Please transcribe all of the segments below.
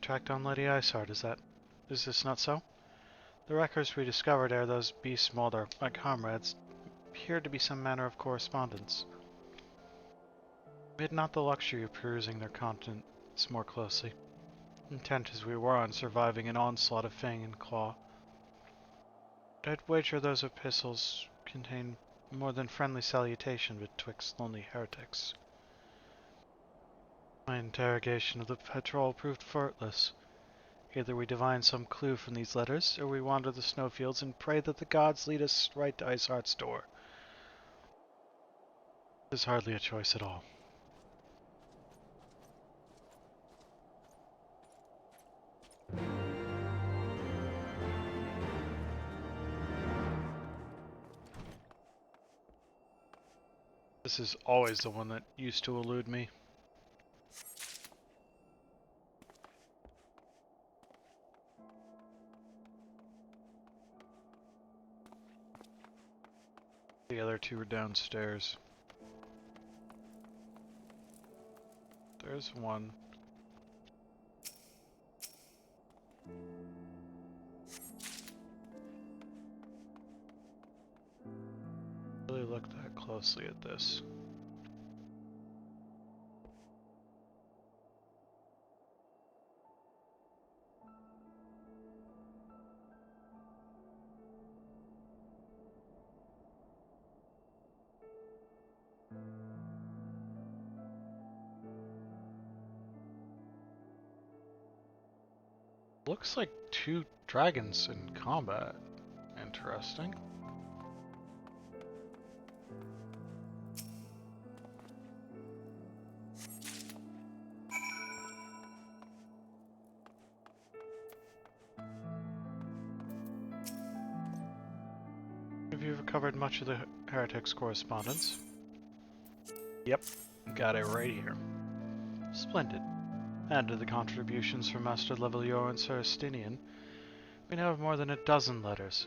track down Lady Iceheart, is this not so? The records we discovered ere those beasts mauled my comrades appeared to be some manner of correspondence. We had not the luxury of perusing their contents more closely, intent as we were on surviving an onslaught of fang and claw. I'd wager those epistles contain more than friendly salutation betwixt lonely heretics. My interrogation of the patrol proved fruitless. Either we divine some clue from these letters, or we wander the snowfields and pray that the gods lead us right to Iceheart's door. There's hardly a choice at all. This is always the one that used to elude me. The other two are downstairs. There's one. Really look that closely at this. Looks like two dragons in combat. Interesting. Have you recovered much of the heretics' correspondence? Yep, got it right here. Splendid. Add to the contributions from Master Levelior and Sir Estinian, we now have more than a dozen letters.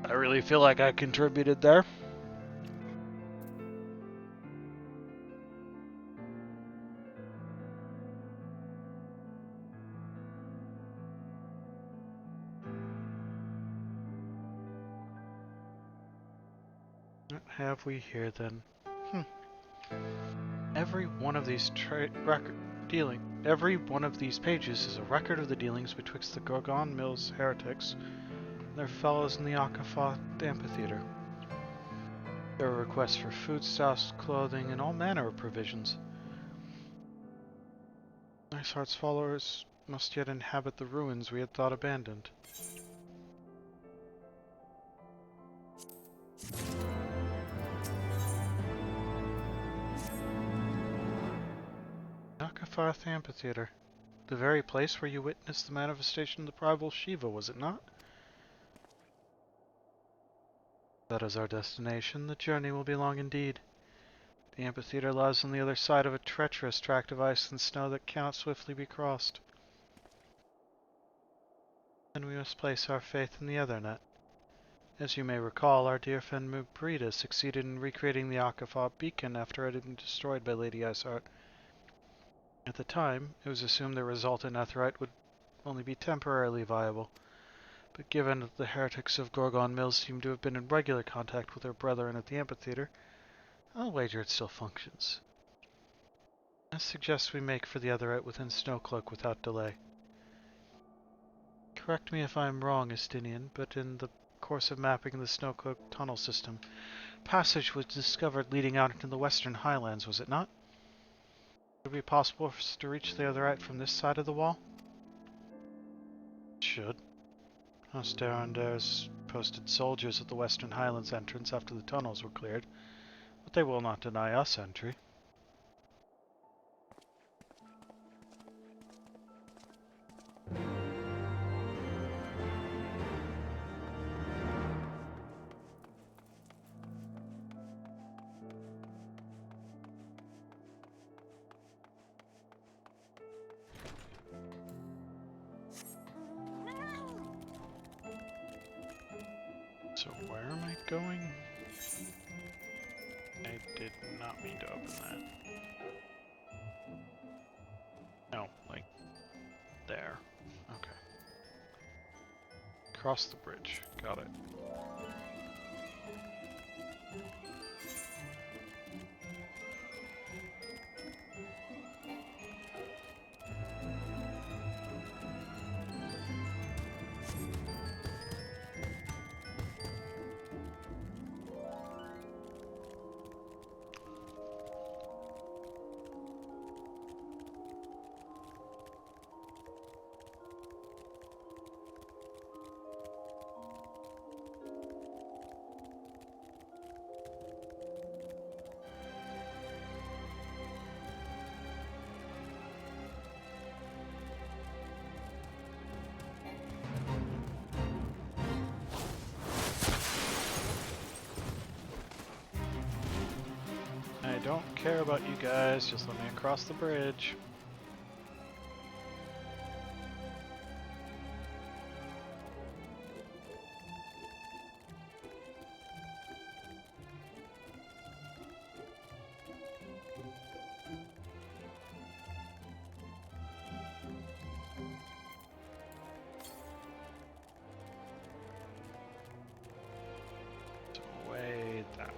I really feel like I contributed there. What have we here then? Every one of these every one of these pages is a record of the dealings betwixt the Gorgon Mills heretics and their fellows in the Akafa amphitheater. There are requests for foodstuffs, clothing, and all manner of provisions. Iceheart's followers must yet inhabit the ruins we had thought abandoned. Akafa amphitheater. The very place where you witnessed the manifestation of the primal Shiva, was it not? That is our destination. The journey will be long indeed. The amphitheater lies on the other side of a treacherous tract of ice and snow that cannot swiftly be crossed. Then we must place our faith in the other net. As you may recall, our dear friend Miqo'te succeeded in recreating the Akafa beacon after it had been destroyed by Lady Iceheart. At the time, it was assumed the resultant netherite would only be temporarily viable, but given that the heretics of Gorgon Mills seem to have been in regular contact with their brethren at the amphitheater, I'll wager it still functions. I suggest we make for the otherite within Snowcloak without delay. Correct me if I am wrong, Estinian, but in the course of mapping the Snowcloak tunnel system, passage was discovered leading out into the western highlands, was it not? Would it be possible for us to reach the otherite from this side of the wall? It should. Osteranders posted soldiers at the western highlands entrance after the tunnels were cleared, but they will not deny us entry. So where am I going? I did not mean to open that. Cross the bridge. Got it. I don't care about you guys, just let me across the bridge. Way that way.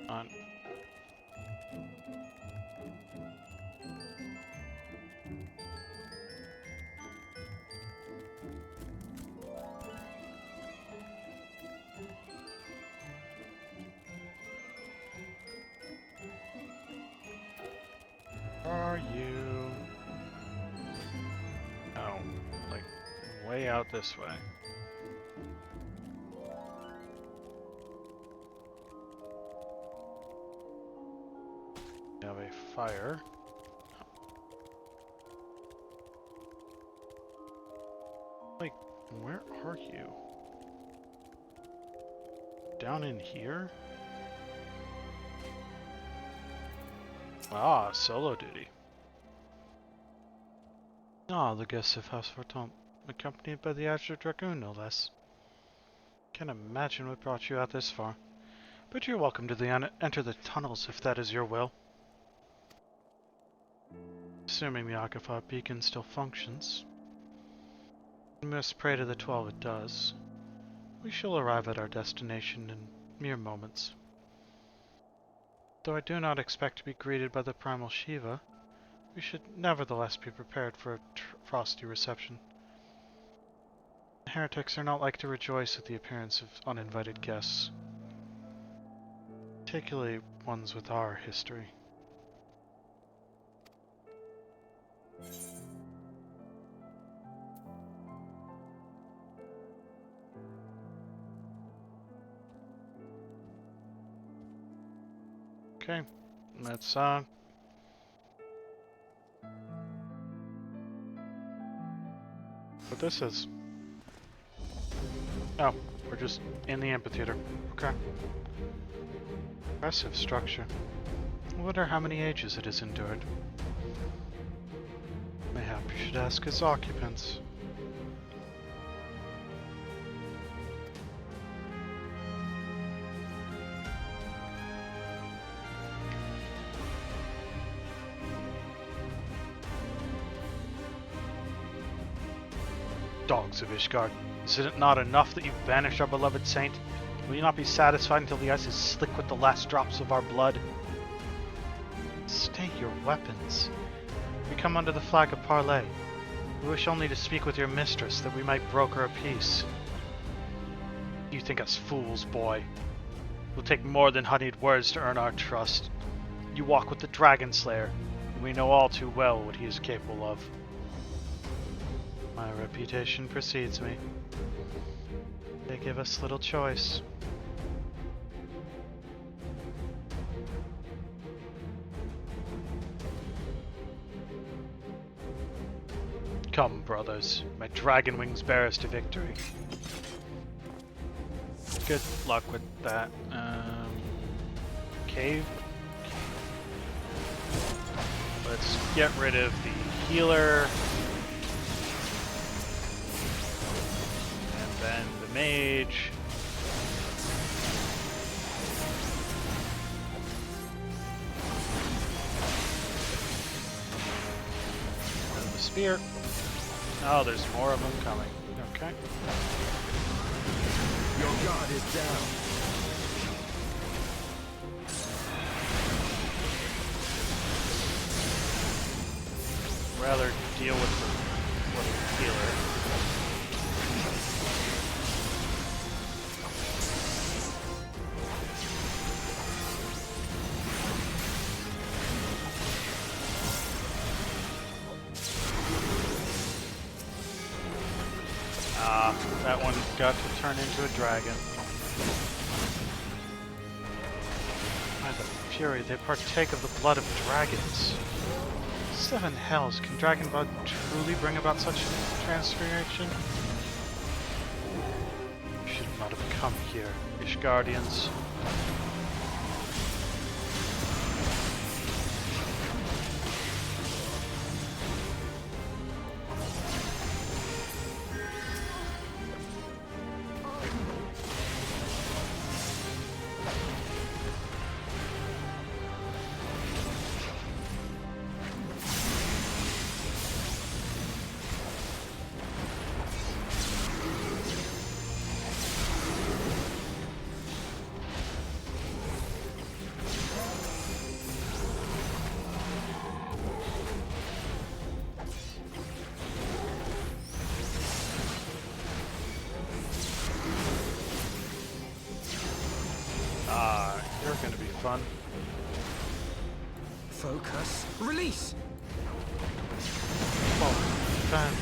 On. Are you? Oh, like way out this way. We have a fire. Like, where are you? Down in here? Ah, solo duty. Ah, the guests of House Forton, accompanied by the Azure Dragoon, no less. Can't imagine what brought you out this far, but you're welcome to enter the tunnels if that is your will. Assuming the Akafat beacon still functions, we must pray to the 12 it does. We shall arrive at our destination in mere moments. Though I do not expect to be greeted by the primal Shiva, we should nevertheless be prepared for a frosty reception. Heretics are not like to rejoice at the appearance of uninvited guests, particularly ones with our history. Okay, let's what this is. Oh, we're just in the amphitheater. Okay. Impressive structure. I wonder how many ages it has endured. Mayhap you should ask its occupants. Dogs of Ishgard, is it not enough that you banished our beloved saint? Will you not be satisfied until the ice is slick with the last drops of our blood? Stay your weapons. We come under the flag of parley. We wish only to speak with your mistress, that we might broker a peace. You think us fools, boy. It will take more than honeyed words to earn our trust. You walk with the Dragon Slayer, and we know all too well what he is capable of. My reputation precedes me. They give us little choice. Come, brothers. My dragon wings bear us to victory. Good luck with that. Cave? Let's get rid of the healer. And then the mage. spear. Oh, there's more of them coming. Okay. Your god is down. Rather deal with the little healer. That one got to turn into a dragon. By the fury, they partake of the blood of dragons. 7 hells, can dragon blood truly bring about such transformation? You should not have come here, Ishgardians. You're gonna be fun. Focus. Release. Oh, defend.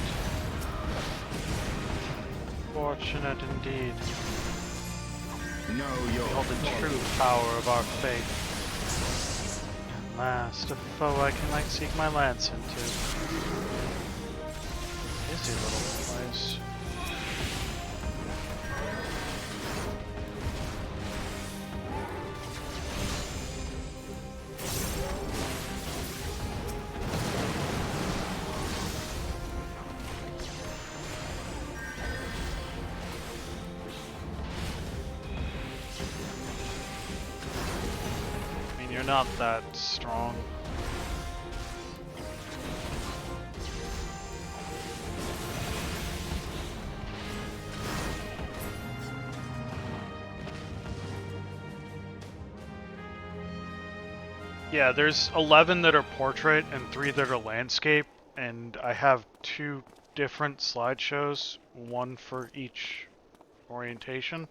Fortunate indeed. Know your Behold the true power of our faith. At last, a foe I can might seek my lance into. Busy little place. You're not that strong. Yeah, there's 11 that are portrait and 3 that are landscape, and I have 2 different slideshows, one for each orientation.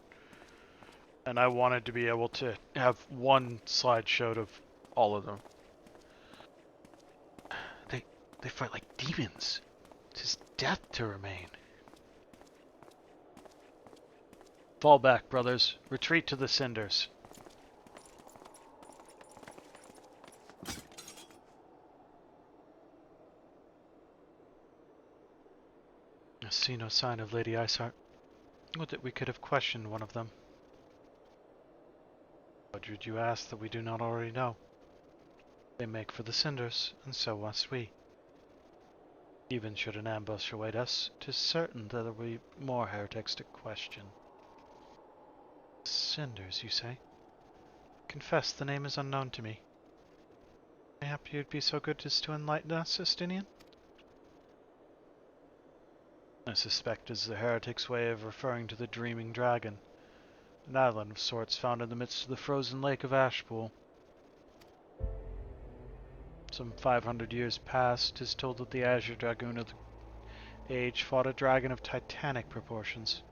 And I wanted to be able to have one slideshow of all of them. They fight like demons. 'Tis death to remain. Fall back, brothers. Retreat to the cinders. I see no sign of Lady Iceheart. Would that we could have questioned one of them. What would you ask that we do not already know? They make for the cinders, and so must we. Even should an ambush await us, 'tis certain that there will be more heretics to question. Cinders, you say? Confess the name is unknown to me. Mayhap you'd be so good as to enlighten us, Justinian? I suspect it's the heretic's way of referring to the Dreaming Dragon, an island of sorts found in the midst of the frozen lake of Ashpool. Some 500 years past, 'tis told that the Azure Dragoon of the age fought a dragon of titanic proportions.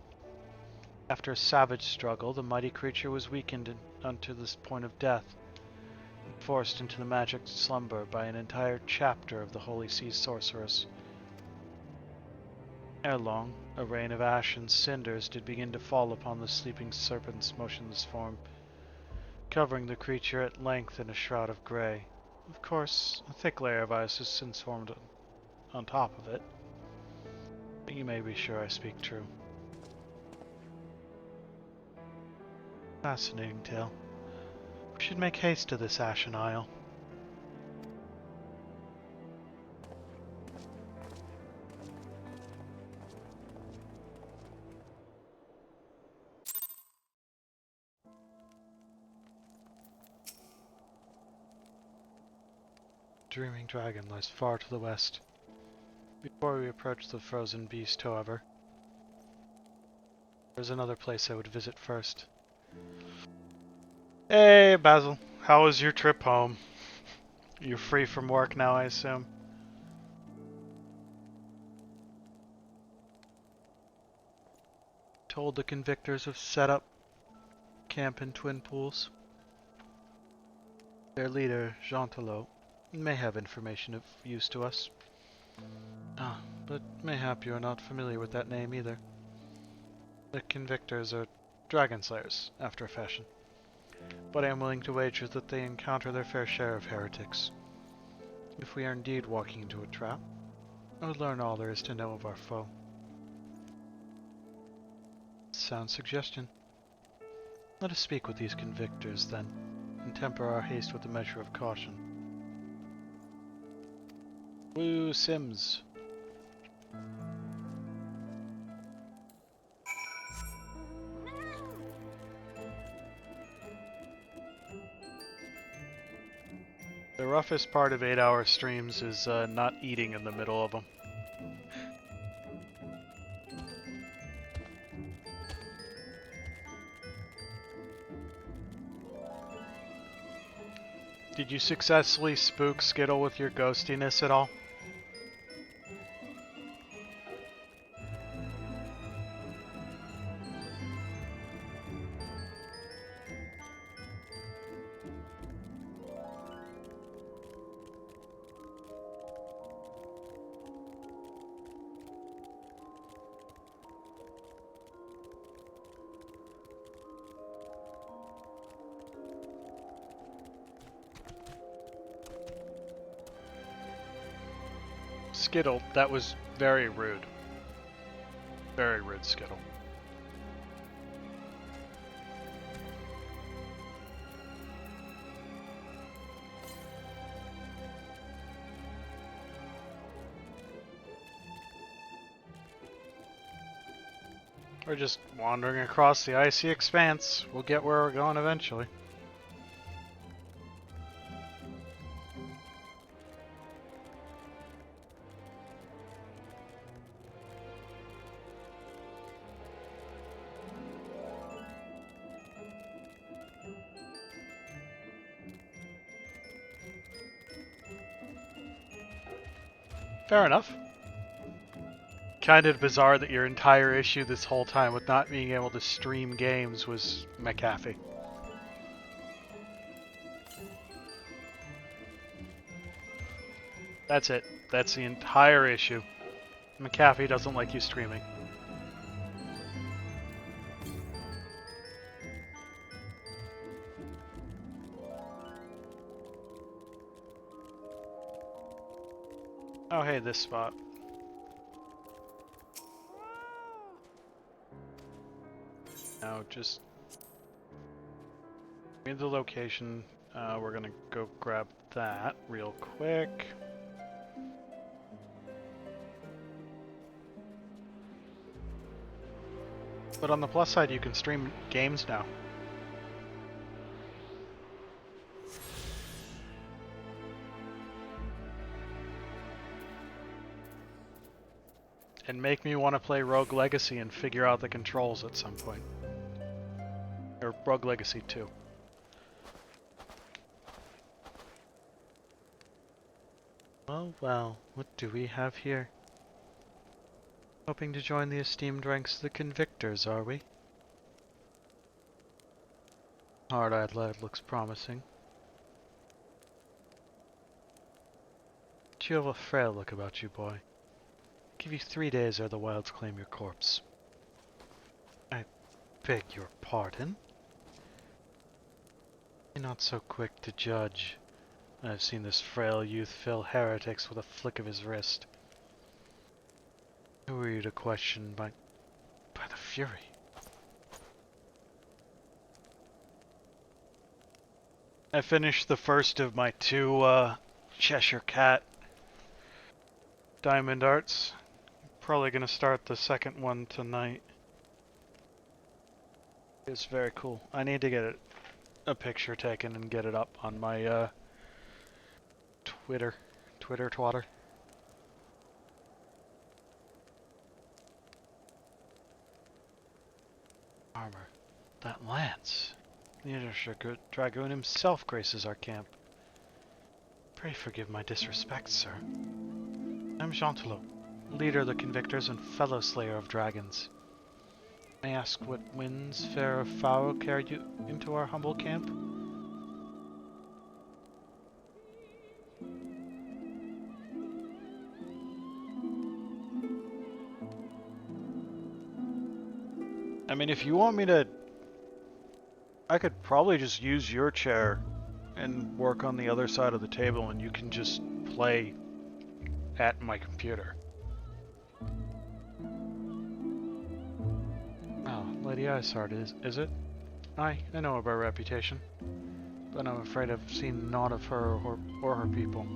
After a savage struggle, the mighty creature was weakened unto this point of death, and forced into the magic slumber by an entire chapter of the Holy See sorceress. Ere long, a rain of ash and cinders did begin to fall upon the sleeping serpent's motionless form, covering the creature at length in a shroud of grey. Of course, a thick layer of ice has since formed on top of it, but you may be sure I speak true. Fascinating tale. We should make haste to this Ashen Isle. Dreaming Dragon lies far to the west. Before we approach the frozen beast, however, there's another place I would visit first. Hey, Basil. How was your trip home? You're free from work now, I assume? Told the convictors have set up camp in Twin Pools. Their leader, Jeantelot, may have information of use to us. Ah, but mayhap you are not familiar with that name either. The convictors are dragon slayers, after a fashion. But I am willing to wager that they encounter their fair share of heretics. If we are indeed walking into a trap, I would learn all there is to know of our foe. Sound suggestion. Let us speak with these convictors, then, and temper our haste with a measure of caution. Woo Sims. The roughest part of 8-hour streams is not eating in the middle of them. Did you successfully spook Skittle with your ghostiness at all? Skittle, that was very rude. Very rude, Skittle. We're just wandering across the icy expanse. We'll get where we're going eventually. Fair enough. Kind of bizarre that your entire issue this whole time with not being able to stream games was McAfee. That's it. That's the entire issue. McAfee doesn't like you streaming. Oh hey, this spot. Now just give me the location. We're gonna go grab that real quick. But on the plus side, you can stream games now. And make me want to play Rogue Legacy and figure out the controls at some point. Or Rogue Legacy 2. Well, what do we have here? Hoping to join the esteemed ranks of the convictors, are we? Hard-eyed lad looks promising. But you have a frail look about you, boy. Give you 3 days ere the wilds claim your corpse. I beg your pardon? Be not so quick to judge. I've seen this frail youth fill heretics with a flick of his wrist. Who are you to question by the Fury? I finished the first of my 2 Cheshire Cat Diamond Arts. Probably gonna start the second one tonight. It's very cool. I need to get a picture taken and get it up on my Twitter twatter. armor. That lance. The Undershirt Dragoon himself graces our camp. Pray forgive my disrespect, sir. I'm Jeantelot, leader of the Convictors and fellow slayer of dragons. May I ask what winds, fair or foul, carried you into our humble camp? I mean, if you want me to... I could probably just use your chair and work on the other side of the table and you can just play at my computer. Oh, Lady Isard, is it? I know of her reputation, but I'm afraid I've seen naught of her or her people.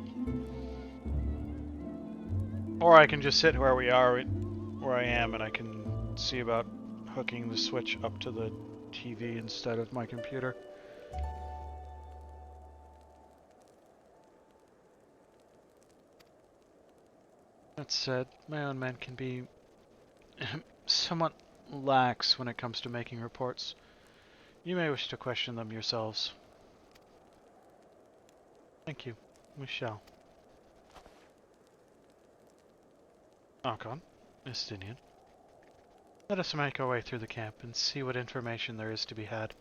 Or I can just sit where we are, where I am, and I can see about hooking the switch up to the TV instead of my computer. That said, my own men can be somewhat lax when it comes to making reports. You may wish to question them yourselves. Thank you. We shall. Archon, Estinian. Let us make our way through the camp and see what information there is to be had.